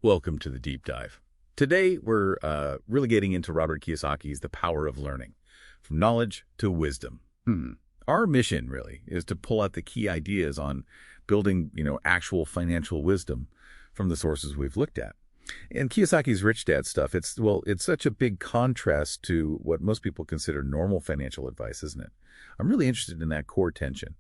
Welcome to the deep dive. Today, we're really getting into Robert Kiyosaki's The Power of Learning, from knowledge to wisdom. Our mission, really, is to pull out the key ideas on building, actual financial wisdom from the sources we've looked at. And Kiyosaki's Rich Dad stuff, it's such a big contrast to what most people consider normal financial advice, isn't it? I'm really interested in that core tension.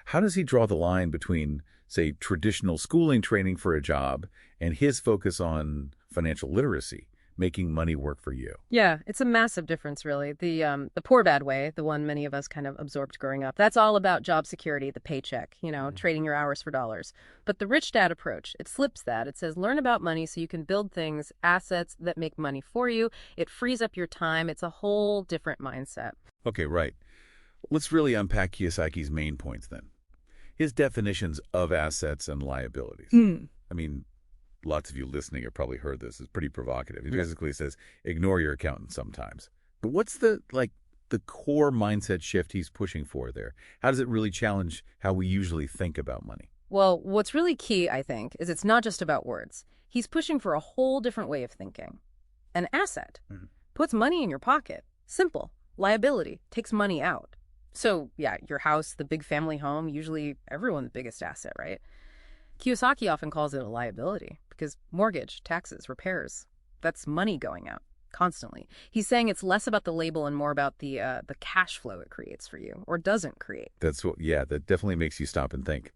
How does he draw the line between, say, traditional schooling training for a job and his focus on financial literacy, making money work for you? Yeah, it's a massive difference, really. The poor bad way, the one many of us kind of absorbed growing up, that's all about job security, the paycheck, trading your hours for dollars. But the Rich Dad approach, it flips that. It says learn about money so you can build things, assets that make money for you. It frees up your time. It's a whole different mindset. Okay, right. Let's really unpack Kiyosaki's main points then. His definitions of assets and liabilities. I mean, lots of you listening have probably heard this. It's pretty provocative. He basically says, ignore your accountant sometimes. But what's the core mindset shift he's pushing for there? How does it really challenge how we usually think about money? Well, what's really key, I think, is it's not just about words. He's pushing for a whole different way of thinking. An asset puts money in your pocket. Simple. Liability takes money out. So, yeah, your house, the big family home, usually everyone's biggest asset, right? Kiyosaki often calls it a liability because mortgage, taxes, repairs, that's money going out constantly. He's saying it's less about the label and more about the cash flow it creates for you or doesn't create. That definitely makes you stop and think.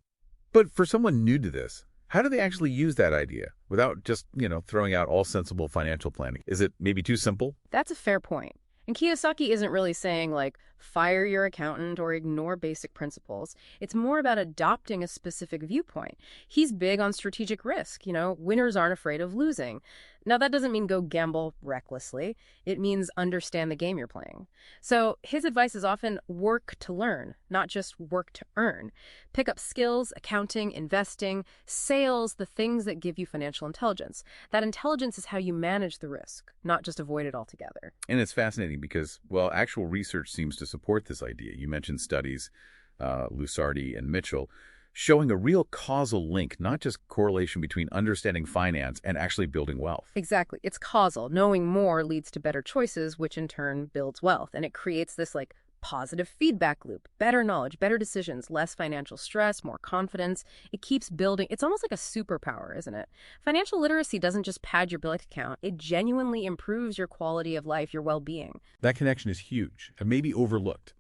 But for someone new to this, how do they actually use that idea without just, throwing out all sensible financial planning? Is it maybe too simple? That's a fair point. And Kiyosaki isn't really saying, fire your accountant or ignore basic principles. It's more about adopting a specific viewpoint. He's big on strategic risk. Winners aren't afraid of losing. Now, that doesn't mean go gamble recklessly. It means understand the game you're playing. So his advice is often work to learn, not just work to earn. Pick up skills, accounting, investing, sales, the things that give you financial intelligence. That intelligence is how you manage the risk, not just avoid it altogether. And it's fascinating because, actual research seems to support this idea. You mentioned studies, Lusardi and Mitchell, showing a real causal link, not just correlation between understanding finance and actually building wealth. Exactly. It's causal. Knowing more leads to better choices, which in turn builds wealth. And it creates this positive feedback loop, better knowledge, better decisions, less financial stress, more confidence. It keeps building. It's almost like a superpower, isn't it? Financial literacy doesn't just pad your bank account. It genuinely improves your quality of life, your well-being. That connection is huge and maybe overlooked.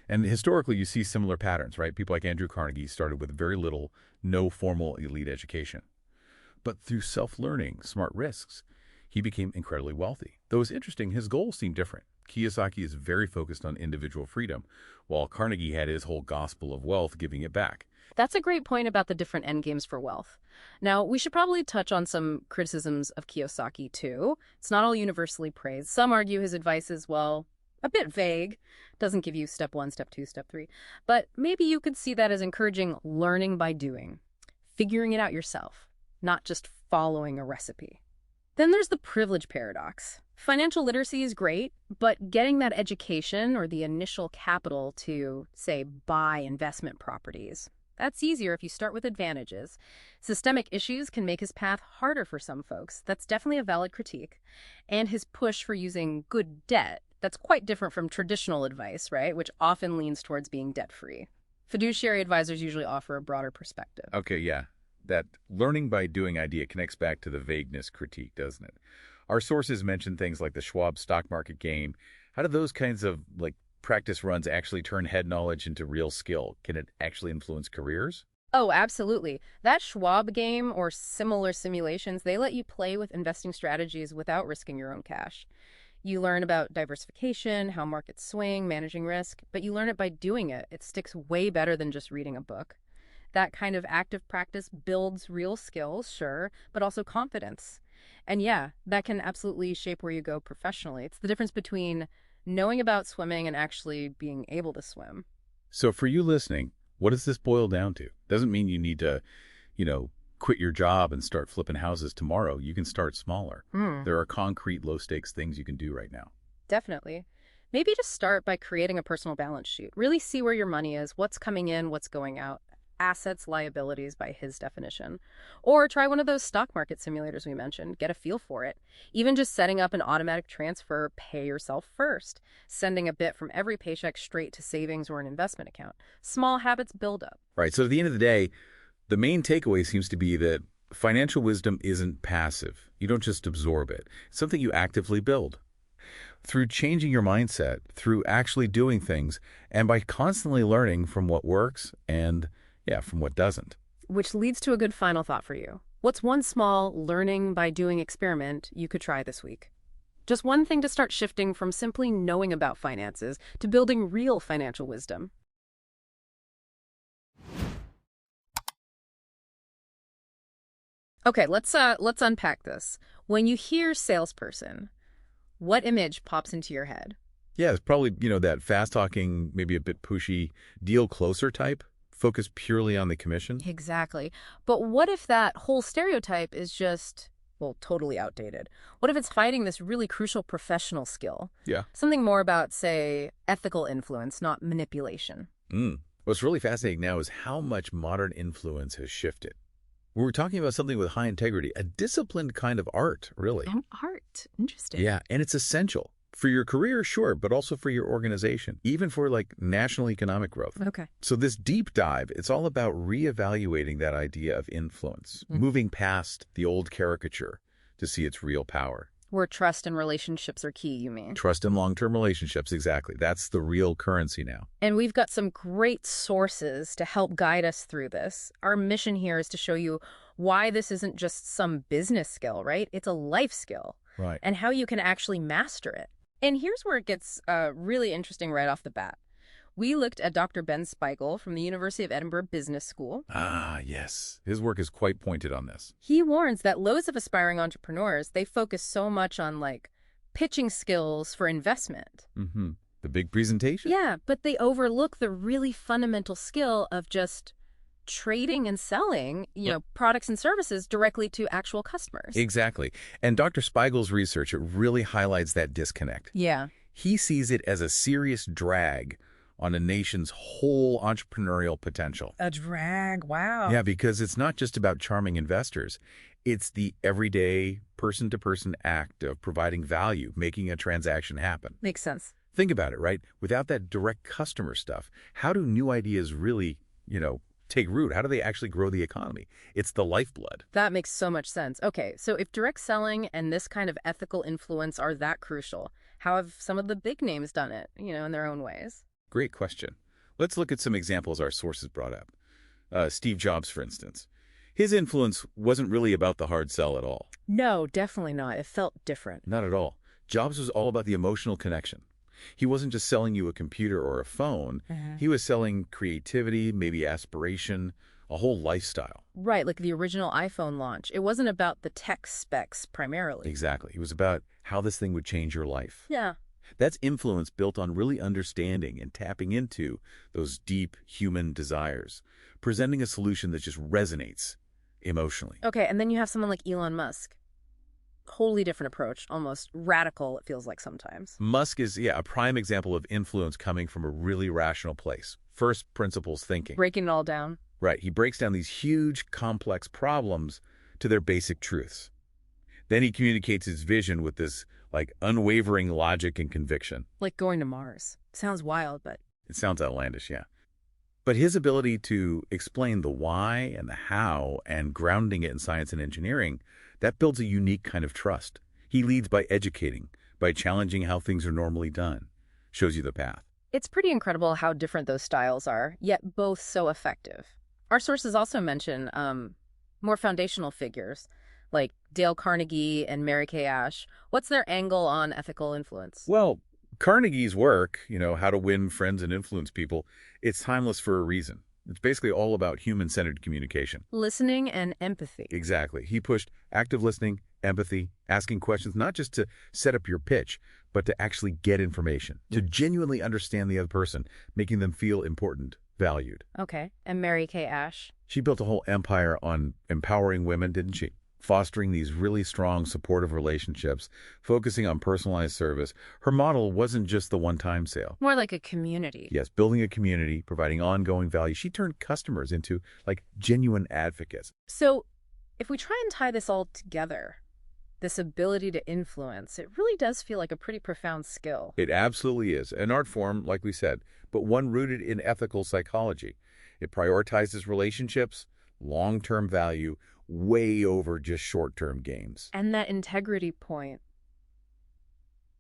And historically, you see similar patterns, right? People like Andrew Carnegie started with very little, no formal elite education. But through self-learning, smart risks, he became incredibly wealthy. Though it's interesting, his goals seem different. Kiyosaki is very focused on individual freedom, while Carnegie had his whole gospel of wealth, giving it back. That's a great point about the different endgames for wealth. Now, we should probably touch on some criticisms of Kiyosaki, too. It's not all universally praised. Some argue his advice is, a bit vague, doesn't give you step 1, step 2, step 3. But maybe you could see that as encouraging learning by doing, figuring it out yourself, not just following a recipe. Then there's the privilege paradox. Financial literacy is great, but getting that education or the initial capital to, say, buy investment properties, that's easier if you start with advantages. Systemic issues can make his path harder for some folks. That's definitely a valid critique. And his push for using good debt, that's quite different from traditional advice, right? Which often leans towards being debt-free. Fiduciary advisors usually offer a broader perspective. Okay, yeah. That learning by doing idea connects back to the vagueness critique, doesn't it? Our sources mention things like the Schwab stock market game. How do those kinds of practice runs actually turn head knowledge into real skill? Can it actually influence careers? Oh, absolutely. That Schwab game or similar simulations, they let you play with investing strategies without risking your own cash. You learn about diversification, how markets swing, managing risk, but you learn it by doing it. It sticks way better than just reading a book. That kind of active practice builds real skills, sure, but also confidence. And yeah, that can absolutely shape where you go professionally. It's the difference between knowing about swimming and actually being able to swim. So for you listening, what does this boil down to? Doesn't mean you need to, quit your job and start flipping houses tomorrow. You can start smaller. There are concrete, low-stakes things you can do right now. Definitely. Maybe just start by creating a personal balance sheet. Really see where your money is, what's coming in, what's going out. assets, liabilities by his definition. Or try one of those stock market simulators we mentioned, get a feel for it. Even just setting up an automatic transfer, pay yourself first, sending a bit from every paycheck straight to savings or an investment account. Small habits build up. Right. So at the end of the day, the main takeaway seems to be that financial wisdom isn't passive. You don't just absorb it. It's something you actively build. Through changing your mindset, through actually doing things, and by constantly learning from what works and, yeah, from what doesn't. Which leads to a good final thought for you. What's one small learning by doing experiment you could try this week? Just one thing to start shifting from simply knowing about finances to building real financial wisdom. Okay, let's unpack this. When you hear salesperson, what image pops into your head? Yeah, it's probably, that fast-talking, maybe a bit pushy, deal closer type, focused purely on the commission. Exactly. But what if that whole stereotype is just, well, totally outdated? What if it's fighting this really crucial professional skill? Yeah. Something more about, say, ethical influence, not manipulation. What's really fascinating now is how much modern influence has shifted. We're talking about something with high integrity, a disciplined kind of art, really. And art. Interesting. Yeah, and it's essential for your career, sure, but also for your organization, even for national economic growth. Okay. So this deep dive, it's all about reevaluating that idea of influence, moving past the old caricature to see its real power. Where trust and relationships are key, you mean? Trust and long-term relationships, exactly. That's the real currency now. And we've got some great sources to help guide us through this. Our mission here is to show you why this isn't just some business skill, right? It's a life skill. Right. And how you can actually master it. And here's where it gets really interesting right off the bat. We looked at Dr. Ben Spiegel from the University of Edinburgh Business School. Ah, yes. His work is quite pointed on this. He warns that loads of aspiring entrepreneurs, they focus so much on, pitching skills for investment. The big presentation? Yeah, but they overlook the really fundamental skill of just trading and selling, products and services directly to actual customers. Exactly. And Dr. Spiegel's research, it really highlights that disconnect. Yeah. He sees it as a serious drag on a nation's whole entrepreneurial potential. A drag, wow. Yeah, because it's not just about charming investors. It's the everyday person-to-person act of providing value, making a transaction happen. Makes sense. Think about it, right? Without that direct customer stuff, how do new ideas really, take root? How do they actually grow the economy? It's the lifeblood. That makes so much sense. Okay, so if direct selling and this kind of ethical influence are that crucial, how have some of the big names done it, in their own ways? Great question. Let's look at some examples our sources brought up. Steve Jobs, for instance. His influence wasn't really about the hard sell at all. No, definitely not. It felt different. Not at all. Jobs was all about the emotional connection. He wasn't just selling you a computer or a phone. He was selling creativity, maybe aspiration, a whole lifestyle. Right, like the original iPhone launch. It wasn't about the tech specs primarily. Exactly. It was about how this thing would change your life. Yeah. That's influence built on really understanding and tapping into those deep human desires, presenting a solution that just resonates emotionally. Okay, and then you have someone like Elon Musk. Wholly different approach, almost radical, it feels like sometimes. Musk is, a prime example of influence coming from a really rational place. First principles thinking. Breaking it all down. Right. He breaks down these huge, complex problems to their basic truths. Then he communicates his vision with this, unwavering logic and conviction. Like going to Mars. Sounds wild, but... It sounds outlandish, yeah. But his ability to explain the why and the how and grounding it in science and engineering, that builds a unique kind of trust. He leads by educating, by challenging how things are normally done. Shows you the path. It's pretty incredible how different those styles are, yet both so effective. Our sources also mention more foundational figures, like Dale Carnegie and Mary Kay Ash. What's their angle on ethical influence? Well, Carnegie's work, How to Win Friends and Influence People, it's timeless for a reason. It's basically all about human-centered communication. Listening and empathy. Exactly. He pushed active listening, empathy, asking questions, not just to set up your pitch, but to actually get information, to genuinely understand the other person, making them feel important, valued. Okay. And Mary Kay Ash? She built a whole empire on empowering women, didn't she? fostering these really strong, supportive relationships, focusing on personalized service. Her model wasn't just the one-time sale. More like a community. Yes, building a community, providing ongoing value. She turned customers into, like, genuine advocates. So if we try and tie this all together, this ability to influence, it really does feel like a pretty profound skill. It absolutely is. An art form, like we said, but one rooted in ethical psychology. It prioritizes relationships, long-term value, way over just short-term gains. And that integrity point,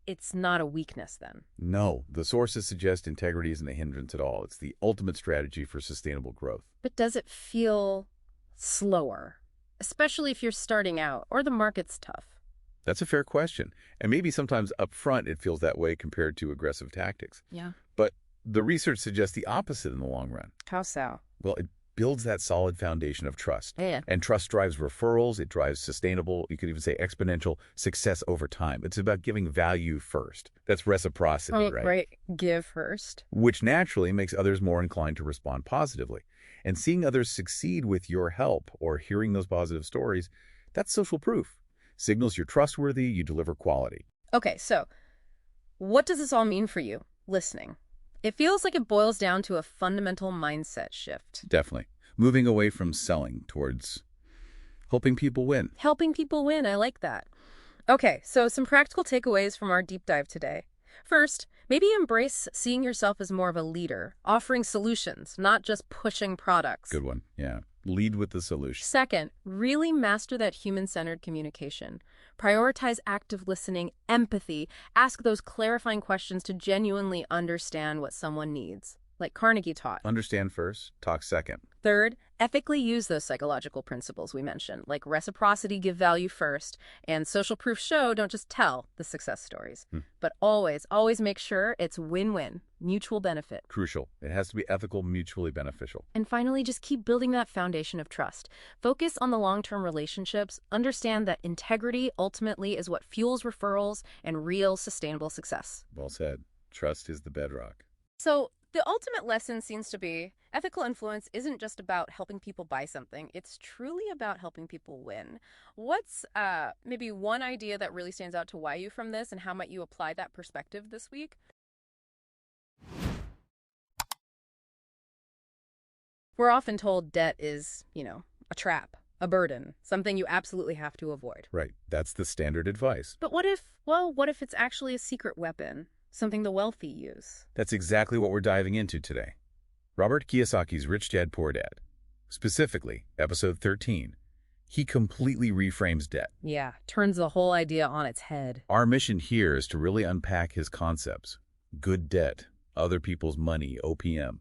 it's not a weakness then. No, the sources suggest integrity isn't a hindrance at all. It's the ultimate strategy for sustainable growth. But does it feel slower, especially if you're starting out or the market's tough? That's a fair question. And maybe sometimes up front it feels that way compared to aggressive tactics. Yeah. But the research suggests the opposite in the long run. How so? Well, it builds that solid foundation of trust. Yeah. And trust drives referrals. It drives sustainable, you could even say exponential success over time. It's about giving value first. That's reciprocity, Oh, right? right. Give first. Which naturally makes others more inclined to respond positively. And seeing others succeed with your help or hearing those positive stories, that's social proof. Signals you're trustworthy, you deliver quality. Okay, so what does this all mean for you, listening? It feels like it boils down to a fundamental mindset shift. Definitely. Moving away from selling towards helping people win. Helping people win, I like that. Okay, so some practical takeaways from our deep dive today. First, maybe embrace seeing yourself as more of a leader, offering solutions, not just pushing products. Good one. Yeah. Lead with the solution. Second, really master that human-centered communication. Prioritize active listening, empathy. Ask those clarifying questions to genuinely understand what someone needs, like Carnegie taught. Understand first, talk second. Third, ethically use those psychological principles we mentioned, like reciprocity, give value first, and social proof show, don't just tell the success stories. But always make sure it's win-win, mutual benefit. Crucial. It has to be ethical, mutually beneficial. And finally, just keep building that foundation of trust. Focus on the long-term relationships. Understand that integrity ultimately is what fuels referrals and real sustainable success. Well said. Trust is the bedrock. So the ultimate lesson seems to be ethical influence isn't just about helping people buy something. It's truly about helping people win. What's maybe one idea that really stands out to you from this, and how might you apply that perspective this week? We're often told debt is, a trap, a burden, something you absolutely have to avoid. Right. That's the standard advice. But what if it's actually a secret weapon? Something the wealthy use. That's exactly what we're diving into today. Robert Kiyosaki's Rich Dad, Poor Dad. Specifically, episode 13. He completely reframes debt. Yeah, turns the whole idea on its head. Our mission here is to really unpack his concepts. Good debt, other people's money, OPM.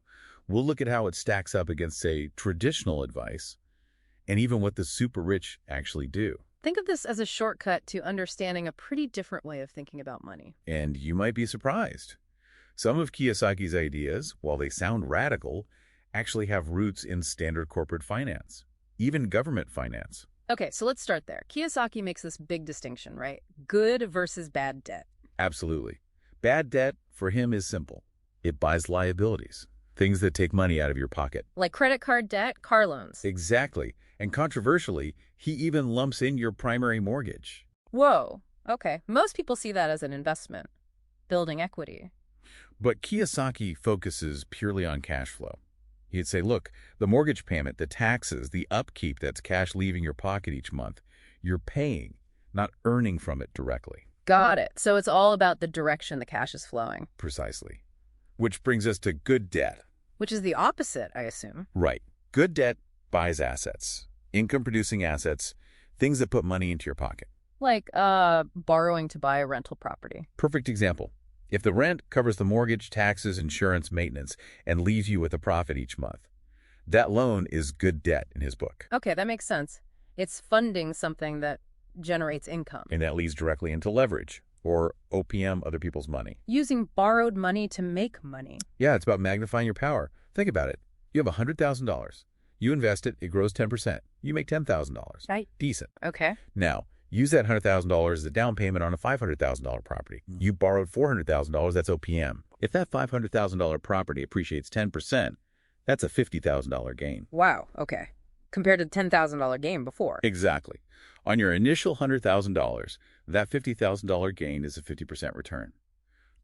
We'll look at how it stacks up against, say, traditional advice, and even what the super rich actually do. Think of this as a shortcut to understanding a pretty different way of thinking about money. And you might be surprised. Some of Kiyosaki's ideas, while they sound radical, actually have roots in standard corporate finance, even government finance. Okay, so let's start there. Kiyosaki makes this big distinction, right? Good versus bad debt. Absolutely. Bad debt, for him, is simple. It buys liabilities, things that take money out of your pocket. Like credit card debt, car loans. Exactly. And controversially, he even lumps in your primary mortgage. Whoa, okay. Most people see that as an investment, building equity. But Kiyosaki focuses purely on cash flow. He'd say, look, the mortgage payment, the taxes, the upkeep, that's cash leaving your pocket each month, you're paying, not earning from it directly. Got it. So it's all about the direction the cash is flowing. Precisely. Which brings us to good debt. Which is the opposite, I assume. Right. Good debt buys assets, income-producing assets, things that put money into your pocket. Like borrowing to buy a rental property. Perfect example. If the rent covers the mortgage, taxes, insurance, maintenance, and leaves you with a profit each month, that loan is good debt in his book. Okay, that makes sense. It's funding something that generates income. And that leads directly into leverage, or OPM, other people's money. Using borrowed money to make money. Yeah, it's about magnifying your power. Think about it. You have $100,000. You invest it, it grows 10%. You make $10,000. Right. Decent. Okay. Now, use that $100,000 as a down payment on a $500,000 property. You borrowed $400,000, that's OPM. If that $500,000 property appreciates 10%, that's a $50,000 gain. Wow, okay. Compared to the $10,000 gain before. Exactly. On your initial $100,000, that $50,000 gain is a 50% return.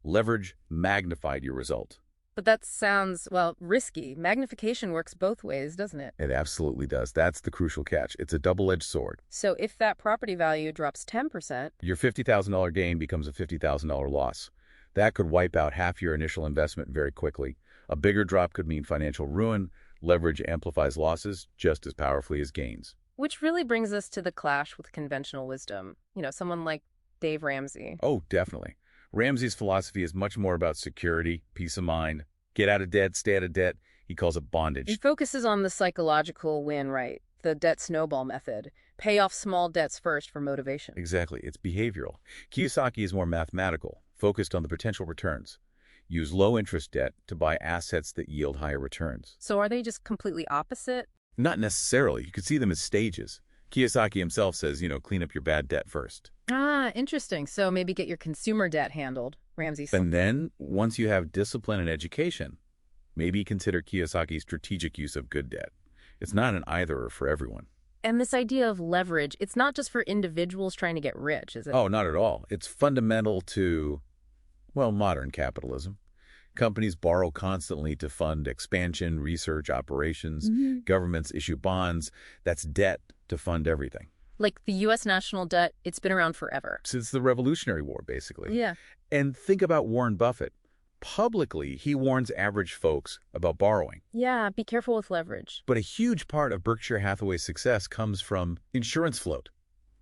Leverage magnified your result. But that sounds, well, risky. Magnification works both ways, doesn't it? It absolutely does. That's the crucial catch. It's a double-edged sword. So if that property value drops 10%, Your $50,000 gain becomes a $50,000 loss. That could wipe out half your initial investment very quickly. A bigger drop could mean financial ruin. Leverage amplifies losses just as powerfully as gains. which really brings us to the clash with conventional wisdom. Someone like Dave Ramsey. Oh, definitely. Ramsey's philosophy is much more about security, peace of mind. Get out of debt, stay out of debt. He calls it bondage. He focuses on the psychological win, right? The debt snowball method. Pay off small debts first for motivation. Exactly. It's behavioral. Kiyosaki is more mathematical, focused on the potential returns. Use low-interest debt to buy assets that yield higher returns. So are they just completely opposite? Not necessarily. You could see them as stages. Kiyosaki himself says, clean up your bad debt first. Ah, interesting. So maybe get your consumer debt handled, Ramsey said. And then, once you have discipline and education, maybe consider Kiyosaki's strategic use of good debt. It's not an either-or for everyone. And this idea of leverage, it's not just for individuals trying to get rich, is it? Oh, not at all. It's fundamental to, modern capitalism. Companies borrow constantly to fund expansion, research, operations. Governments issue bonds. That's debt to fund everything. Like the U.S. national debt, it's been around forever. Since the Revolutionary War, basically. Yeah. And think about Warren Buffett. Publicly, he warns average folks about borrowing. Yeah, be careful with leverage. But a huge part of Berkshire Hathaway's success comes from insurance float.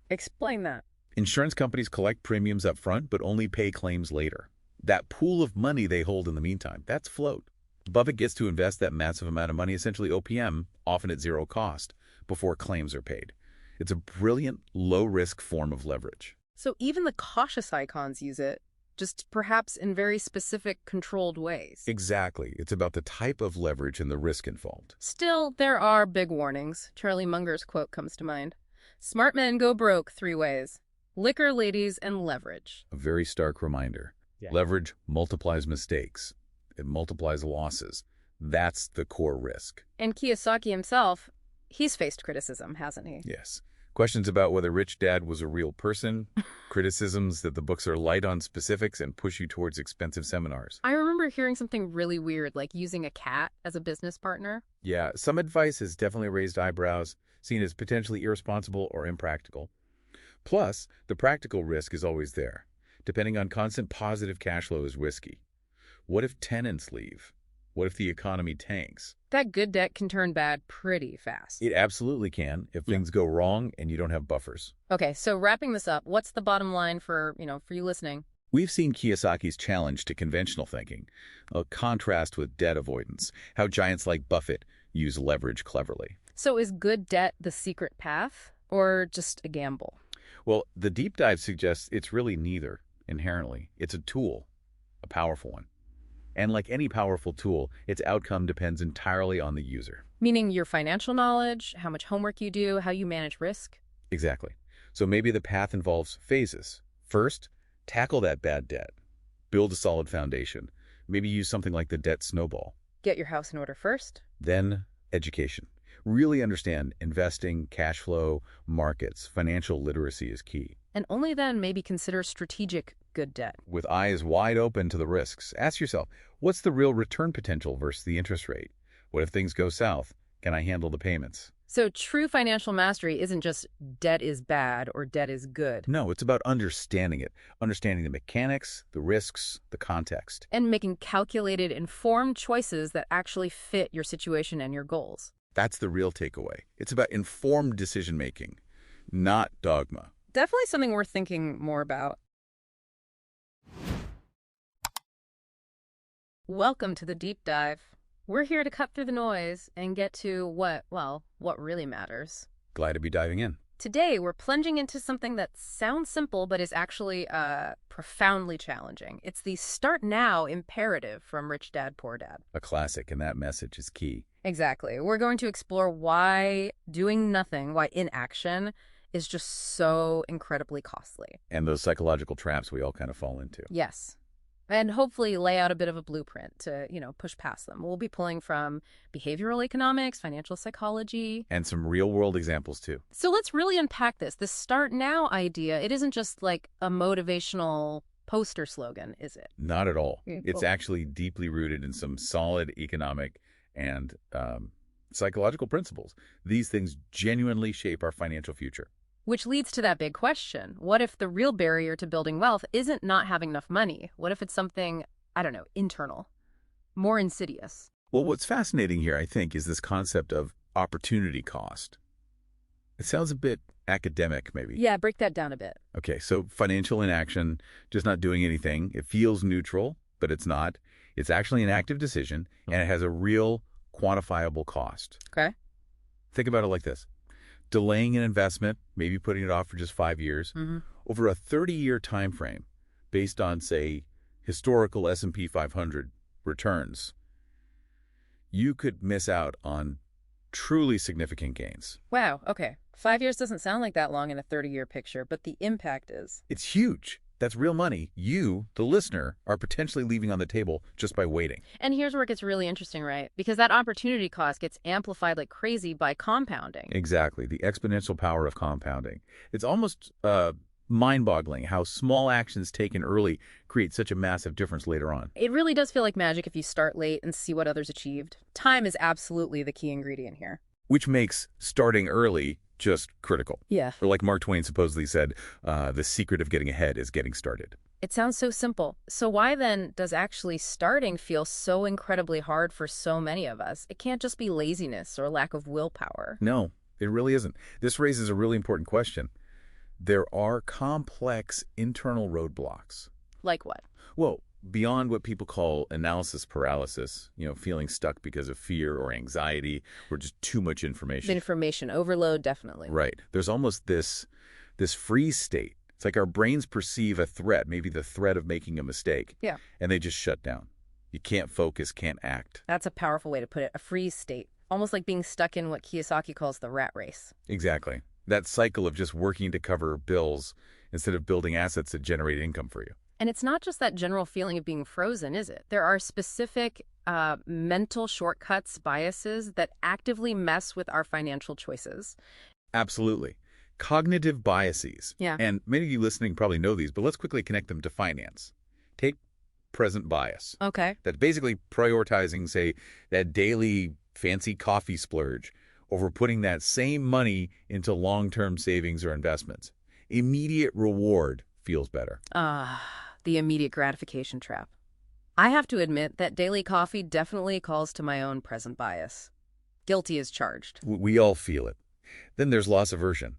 Explain that. Insurance companies collect premiums up front, but only pay claims later. That pool of money they hold in the meantime, that's float. Buffett gets to invest that massive amount of money, essentially OPM, often at zero cost, before claims are paid. It's a brilliant, low-risk form of leverage. So even the cautious icons use it, just perhaps in very specific, controlled ways. Exactly. It's about the type of leverage and the risk involved. Still, there are big warnings. Charlie Munger's quote comes to mind. Smart men go broke 3 ways. Liquor, ladies, and leverage. A very stark reminder. Yeah. Leverage multiplies mistakes. It multiplies losses. That's the core risk. And Kiyosaki himself, he's faced criticism, hasn't he? Yes. Questions about whether Rich Dad was a real person, criticisms that the books are light on specifics and push you towards expensive seminars. I remember hearing something really weird, like using a cat as a business partner. Yeah, some advice has definitely raised eyebrows, seen as potentially irresponsible or impractical. Plus, the practical risk is always there. Depending on constant positive cash flow is risky. What if tenants leave? What if the economy tanks? That good debt can turn bad pretty fast. It absolutely can if things go wrong and you don't have buffers. Okay, so wrapping this up, what's the bottom line for you listening? We've seen Kiyosaki's challenge to conventional thinking, a contrast with debt avoidance, how giants like Buffett use leverage cleverly. So is good debt the secret path or just a gamble? Well, the deep dive suggests it's really neither, inherently. It's a tool, a powerful one. And like any powerful tool, its outcome depends entirely on the user. Meaning your financial knowledge, how much homework you do, how you manage risk? Exactly. So maybe the path involves phases. First, tackle that bad debt. Build a solid foundation. Maybe use something like the debt snowball. Get your house in order first. Then, education. Really understand investing, cash flow, markets, financial literacy is key. And only then maybe consider strategic good debt. With eyes wide open to the risks, ask yourself, what's the real return potential versus the interest rate? What if things go south? Can I handle the payments? So true financial mastery isn't just debt is bad or debt is good. No, it's about understanding it, understanding the mechanics, the risks, the context. And making calculated, informed choices that actually fit your situation and your goals. That's the real takeaway. It's about informed decision-making, not dogma. Definitely something worth thinking more about. Welcome to the deep dive. We're here to cut through the noise and get to what really matters. Glad to be diving in. Today, we're plunging into something that sounds simple but is actually profoundly challenging. It's the start now imperative from Rich Dad, Poor Dad. A classic, and that message is key. Exactly. We're going to explore why doing nothing, why inaction is just so incredibly costly. And those psychological traps we all kind of fall into. Yes. And hopefully lay out a bit of a blueprint to, push past them. We'll be pulling from behavioral economics, financial psychology. And some real-world examples, too. So let's really unpack this. This start now idea, it isn't just like a motivational poster slogan, is it? Not at all. Okay, It's cool. actually deeply rooted in some solid economic and psychological principles. These things genuinely shape our financial future. Which leads to that big question. What if the real barrier to building wealth isn't not having enough money? What if it's something, I don't know, internal, more insidious? Well, what's fascinating here, I think, is this concept of opportunity cost. It sounds a bit academic, maybe. Yeah, break that down a bit. Okay, so financial inaction, just not doing anything. It feels neutral, but it's not. It's actually an active decision, and it has a real quantifiable cost. Okay. Think about it like this. Delaying an investment, maybe putting it off for just 5 years, over a 30-year time frame based on, say, historical S&P 500 returns, you could miss out on truly significant gains. Wow, okay. 5 years doesn't sound like that long in a 30-year picture, but the impact is. It's huge. That's real money. You, the listener, are potentially leaving on the table just by waiting. And here's where it gets really interesting, right? Because that opportunity cost gets amplified like crazy by compounding. Exactly. The exponential power of compounding. It's almost mind-boggling how small actions taken early create such a massive difference later on. It really does feel like magic if you start late and see what others achieved. Time is absolutely the key ingredient here. Which makes starting early just critical. Yeah. Or like Mark Twain supposedly said, the secret of getting ahead is getting started. It sounds so simple. So why then does actually starting feel so incredibly hard for so many of us? It can't just be laziness or lack of willpower. No, it really isn't. This raises a really important question. There are complex internal roadblocks. Like what? Well, beyond what people call analysis paralysis, feeling stuck because of fear or anxiety or just too much information. Information overload, definitely. Right. There's almost this freeze state. It's like our brains perceive a threat, maybe the threat of making a mistake. Yeah. And they just shut down. You can't focus, can't act. That's a powerful way to put it, a freeze state. Almost like being stuck in what Kiyosaki calls the rat race. Exactly. That cycle of just working to cover bills instead of building assets that generate income for you. And it's not just that general feeling of being frozen, is it? There are specific mental shortcuts, biases that actively mess with our financial choices. Absolutely. Cognitive biases. Yeah. And many of you listening probably know these, but let's quickly connect them to finance. Take present bias. Okay. That's basically prioritizing, say, that daily fancy coffee splurge over putting that same money into long-term savings or investments. Immediate reward feels better. The immediate gratification trap. I have to admit that daily coffee definitely calls to my own present bias. Guilty as charged. We all feel it. Then there's loss aversion.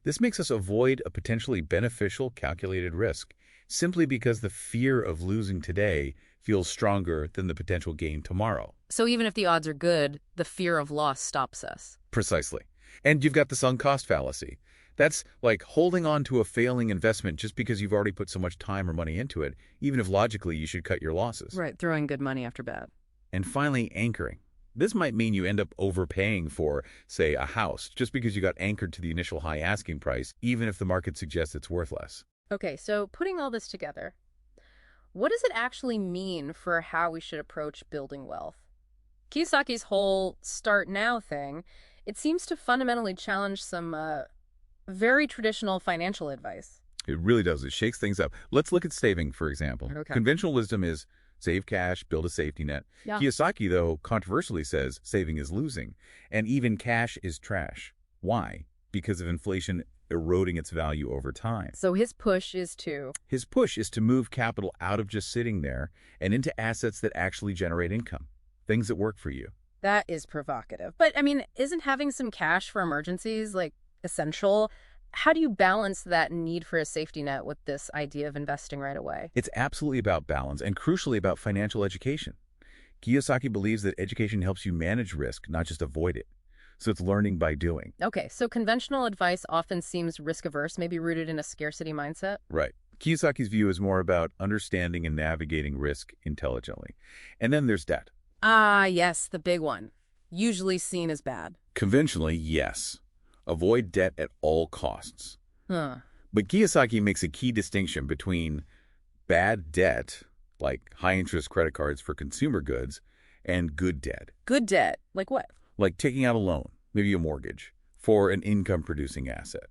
This makes us avoid a potentially beneficial calculated risk, simply because the fear of losing today feels stronger than the potential gain tomorrow. So even if the odds are good, the fear of loss stops us. Precisely. And you've got the sunk cost fallacy. That's like holding on to a failing investment just because you've already put so much time or money into it, even if logically you should cut your losses. Right, throwing good money after bad. And finally, anchoring. This might mean you end up overpaying for, say, a house just because you got anchored to the initial high asking price, even if the market suggests it's worth less. Okay, so putting all this together, what does it actually mean for how we should approach building wealth? Kiyosaki's whole start now thing, it seems to fundamentally challenge some very traditional financial advice. It really does. It shakes things up. Let's look at saving, for example. Okay. Conventional wisdom is save cash, build a safety net. Yeah. Kiyosaki, though, controversially says saving is losing, and even cash is trash. Why? Because of inflation eroding its value over time. So his push is to... His push is to move capital out of just sitting there and into assets that actually generate income, things that work for you. That is provocative. But, I mean, isn't having some cash for emergencies, essential? How do you balance that need for a safety net with this idea of investing right away? It's absolutely about balance and crucially about financial education. Kiyosaki believes that education helps you manage risk, not just avoid it. So it's learning by doing. Okay, so conventional advice often seems risk-averse, maybe rooted in a scarcity mindset. Right. Kiyosaki's view is more about understanding and navigating risk intelligently. And then there's debt. Ah, yes, the big one. Usually seen as bad. Conventionally, yes. Avoid debt at all costs. Huh. But Kiyosaki makes a key distinction between bad debt like high-interest credit cards for consumer goods, and good debt, Good debt. Like what? like taking out a loan, maybe a mortgage, for an income-producing asset.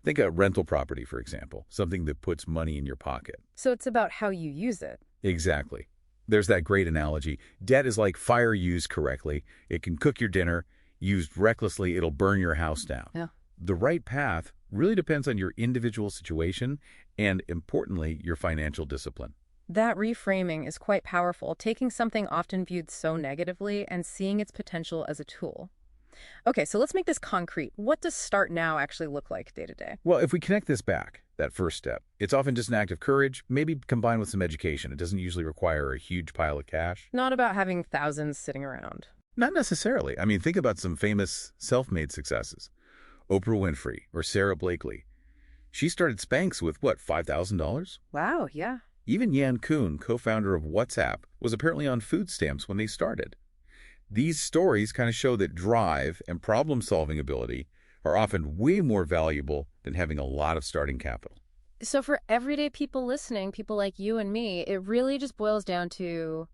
Think a rental property, for example, something that puts money in your pocket. So it's about how you use it. Exactly. There's that great analogy. Debt is like fire used correctly. It can cook your dinner. Used recklessly, it'll burn your house down. Yeah. The right path really depends on your individual situation and, importantly, your financial discipline. That reframing is quite powerful, taking something often viewed so negatively and seeing its potential as a tool. Okay, so let's make this concrete. What does start now actually look like day to day? Well, if we connect this back, that first step, it's often just an act of courage, maybe combined with some education. It doesn't usually require a huge pile of cash. Not about having thousands sitting around. Not necessarily. I mean, think about some famous self-made successes. Oprah Winfrey or Sarah Blakely. She started Spanx with, what, $5,000? Wow, yeah. Even Yan Kun, co-founder of WhatsApp, was apparently on food stamps when they started. These stories kind of show that drive and problem-solving ability are often way more valuable than having a lot of starting capital. So for everyday people listening, people like you and me, it really just boils down to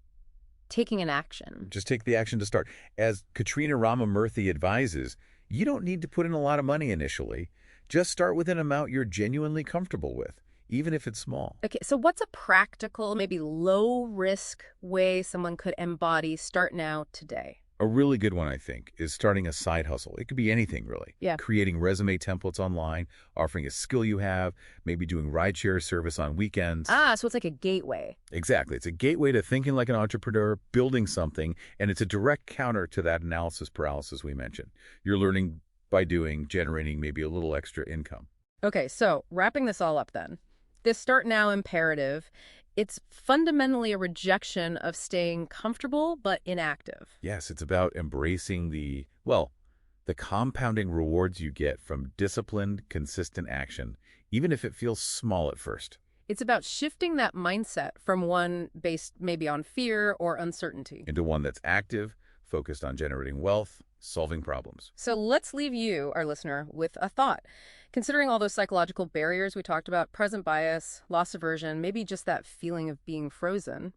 taking an action. Just take the action to start. As Katrina Ramamurthy advises, you don't need to put in a lot of money initially. Just start with an amount you're genuinely comfortable with, even if it's small. Okay, so what's a practical, maybe low-risk way someone could embody start now today? A really good one, I think, is starting a side hustle. It could be anything, really. Yeah. Creating resume templates online, offering a skill you have, maybe doing rideshare service on weekends. So it's like a gateway. Exactly. It's a gateway to thinking like an entrepreneur, building something, and it's a direct counter to that analysis paralysis we mentioned. You're learning by doing, generating maybe a little extra income. Okay, so wrapping this all up then. This start now imperative, it's fundamentally a rejection of staying comfortable but inactive. Yes, it's about embracing the compounding rewards you get from disciplined, consistent action, even if it feels small at first. It's about shifting that mindset from one based maybe on fear or uncertainty Into one that's active, focused on generating wealth, solving problems. So let's leave you, our listener, with a thought. Considering all those psychological barriers we talked about, present bias, loss aversion, maybe just that feeling of being frozen,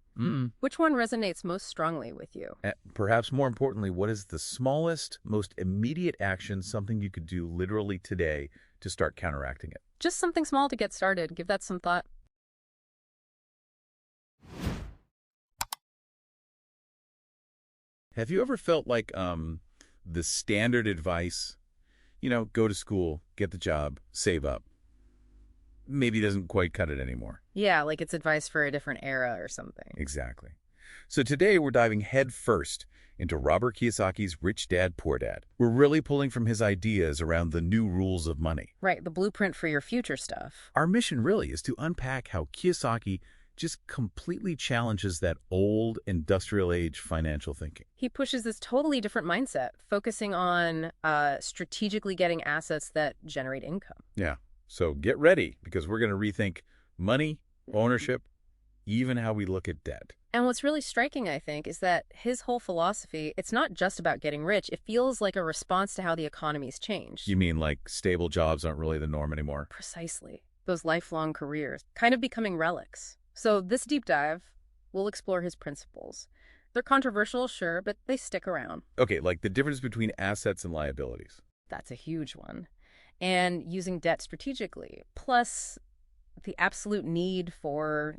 which one resonates most strongly with you? Perhaps more importantly, what is the smallest, most immediate action, something you could do literally today to start counteracting it? Just something small to get started. Give that some thought. Have you ever felt like the standard advice, go to school, get the job, save up, maybe doesn't quite cut it anymore? Yeah, like it's advice for a different era or something. Exactly. So today we're diving head first into Robert Kiyosaki's Rich Dad, Poor Dad. We're really pulling from his ideas around the new rules of money. Right, the blueprint for your future stuff. Our mission really is to unpack how Kiyosaki just completely challenges that old industrial age financial thinking. He pushes this totally different mindset, focusing on strategically getting assets that generate income. Yeah. So get ready, because we're going to rethink money, ownership, even how we look at debt. And what's really striking, I think, is that his whole philosophy, it's not just about getting rich. It feels like a response to how the economy's changed. You mean like stable jobs aren't really the norm anymore? Precisely. Those lifelong careers, kind of becoming relics. So this deep dive, we'll explore his principles. They're controversial, sure, but they stick around. Okay, like the difference between assets and liabilities. That's a huge one. And using debt strategically, plus the absolute need for,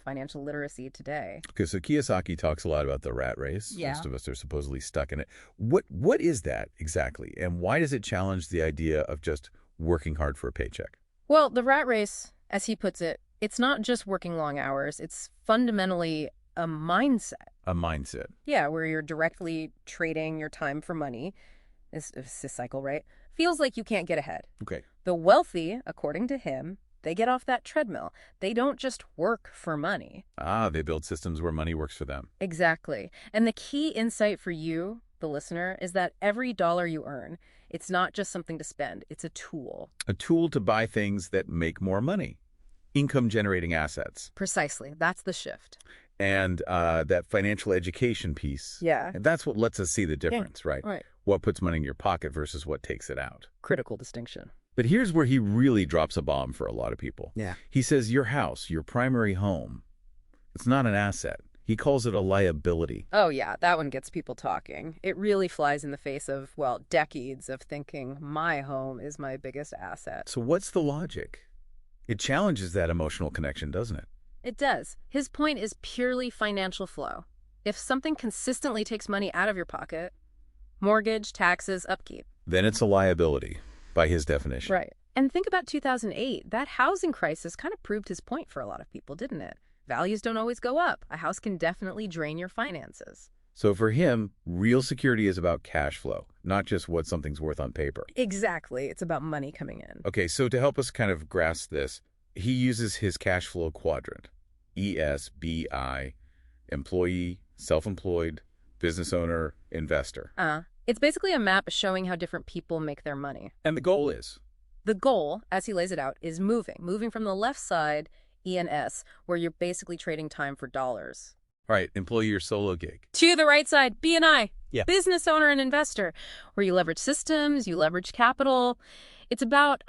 financial literacy today. Okay, so Kiyosaki talks a lot about the rat race. Yeah. Most of us are supposedly stuck in it. What is that exactly? And why does it challenge the idea of just working hard for a paycheck? Well, the rat race, as he puts it, it's not just working long hours. It's fundamentally a mindset. A mindset. Yeah, where you're directly trading your time for money. It's a cycle, right? Feels like you can't get ahead. Okay. The wealthy, according to him, they get off that treadmill. They don't just work for money. They build systems where money works for them. Exactly. And the key insight for you, the listener, is that every dollar you earn, it's not just something to spend. It's a tool. A tool to buy things that make more money. Income-generating assets. Precisely. That's the shift. And that financial education piece. Yeah. And that's what lets us see the difference, right? Right. What puts money in your pocket versus what takes it out. Critical distinction. But here's where he really drops a bomb for a lot of people. Yeah. He says your house, your primary home, It's not an asset. He calls it a liability. Oh yeah, that one gets people talking. It really flies in the face of, well, decades of thinking my home is my biggest asset. So what's the logic? It challenges that emotional connection, doesn't it? It does. His point is purely financial flow. If something consistently takes money out of your pocket, mortgage, taxes, upkeep. Then it's a liability, by his definition. Right. And think about 2008. That housing crisis kind of proved his point for a lot of people, didn't it? Values don't always go up. A house can definitely drain your finances. So for him, real security is about cash flow, not just what something's worth on paper. Exactly. It's about money coming in. Okay, so to help us kind of grasp this, he uses his cash flow quadrant, ESBI, employee, self-employed, business owner, investor. It's basically a map showing how different people make their money. And the goal is? The goal, as he lays it out, is moving from the left side, E&S, where you're basically trading time for dollars. All right, employee or solo gig. To the right side, B&I, Yeah. business owner and investor, where you leverage systems, you leverage capital. It's about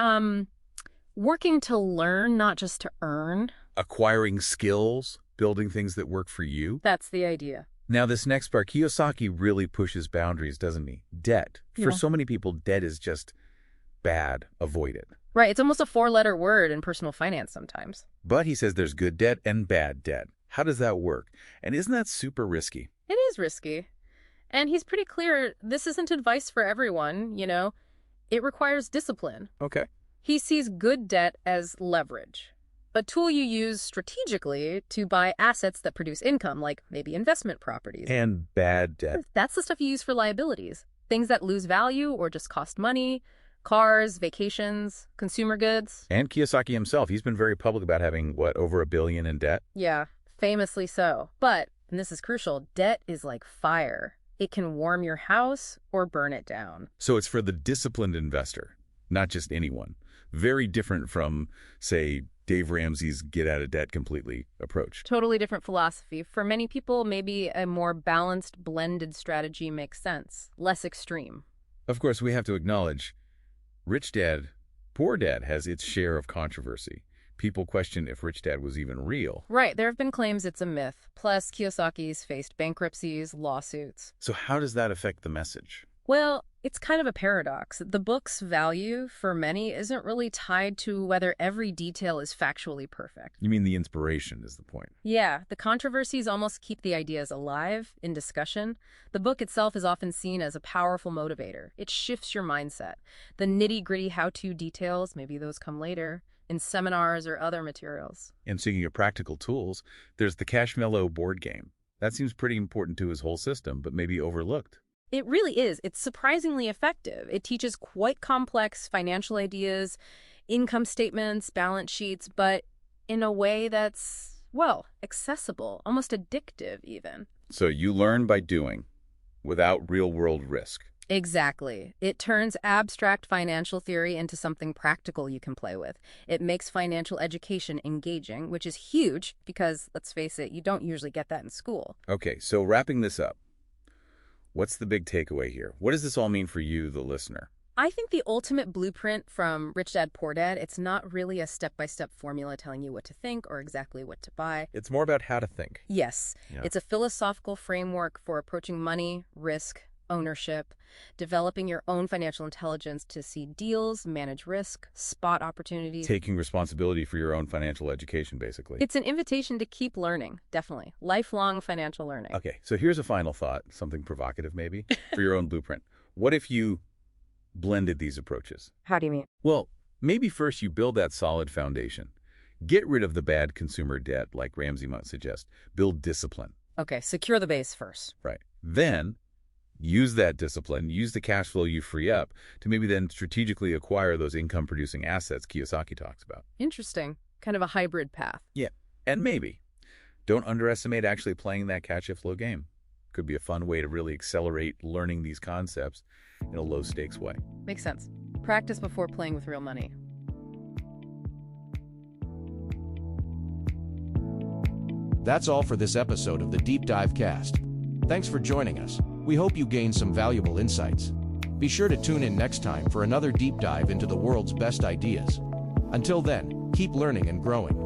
working to learn, not just to earn. Acquiring skills, building things that work for you. That's the idea. Now, this next part, Kiyosaki really pushes boundaries, doesn't he? Debt. For Yeah. so many people, debt is just bad. Avoid it. Right, it's almost a four-letter word in personal finance sometimes. But he says there's good debt and bad debt. How does that work? And isn't that super risky? It is risky. And he's pretty clear this isn't advice for everyone, you know. It requires discipline. Okay. He sees good debt as leverage, a tool you use strategically to buy assets that produce income, like maybe investment properties. And bad debt. That's the stuff you use for liabilities, things that lose value or just cost money, cars, vacations, consumer goods. And Kiyosaki himself, he's been very public about having, what, over $1 billion in debt? Yeah, famously so. But, and this is crucial, debt is like fire. It can warm your house or burn it down. So it's for the disciplined investor, not just anyone. Very different from, say, Dave Ramsey's get out of debt completely approach. Totally different philosophy. For many people, maybe a more balanced, blended strategy makes sense, less extreme. Of course, we have to acknowledge, Rich Dad, Poor Dad has its share of controversy. People question if Rich Dad was even real. Right, there have been claims it's a myth. Plus, Kiyosaki's faced bankruptcies, lawsuits. So how does that affect the message? Well, it's kind of a paradox. The book's value, for many, isn't really tied to whether every detail is factually perfect. You mean the inspiration is the point? Yeah, the controversies almost keep the ideas alive, in discussion. The book itself is often seen as a powerful motivator. It shifts your mindset. The nitty-gritty how-to details, maybe those come later, in seminars or other materials. And speaking of practical tools, there's the Cashmellow board game. That seems pretty important to his whole system, but maybe overlooked. It really is. It's surprisingly effective. It teaches quite complex financial ideas, income statements, balance sheets, but in a way that's, well, accessible, almost addictive even. So you learn by doing, without real-world risk. Exactly. It turns abstract financial theory into something practical you can play with. It makes financial education engaging, which is huge because, let's face it, you don't usually get that in school. Okay, so wrapping this up, what's the big takeaway here? What does this all mean for you, the listener? I think the ultimate blueprint from Rich Dad, Poor Dad, it's not really a step-by-step formula telling you what to think or exactly what to buy. It's more about how to think. Yes, Yeah. It's a philosophical framework for approaching money, risk, ownership, developing your own financial intelligence to see deals, manage risk, spot opportunities. Taking responsibility for your own financial education, basically. It's an invitation to keep learning, definitely. Lifelong financial learning. Okay, so here's a final thought, something provocative maybe, for your own blueprint. What if you blended these approaches? How do you mean? Well, maybe first you build that solid foundation. Get rid of the bad consumer debt, like Ramsey might suggest. Build discipline. Okay, secure the base first. Right. Then use that discipline, use the cash flow you free up to maybe then strategically acquire those income-producing assets Kiyosaki talks about. Interesting. Kind of a hybrid path. Yeah, and maybe don't underestimate actually playing that catch-and-flow game. Could be a fun way to really accelerate learning these concepts in a low-stakes way. Makes sense. Practice before playing with real money. That's all for this episode of the Deep Dive Cast. Thanks for joining us. We hope you gained some valuable insights. Be sure to tune in next time for another deep dive into the world's best ideas. Until then, keep learning and growing.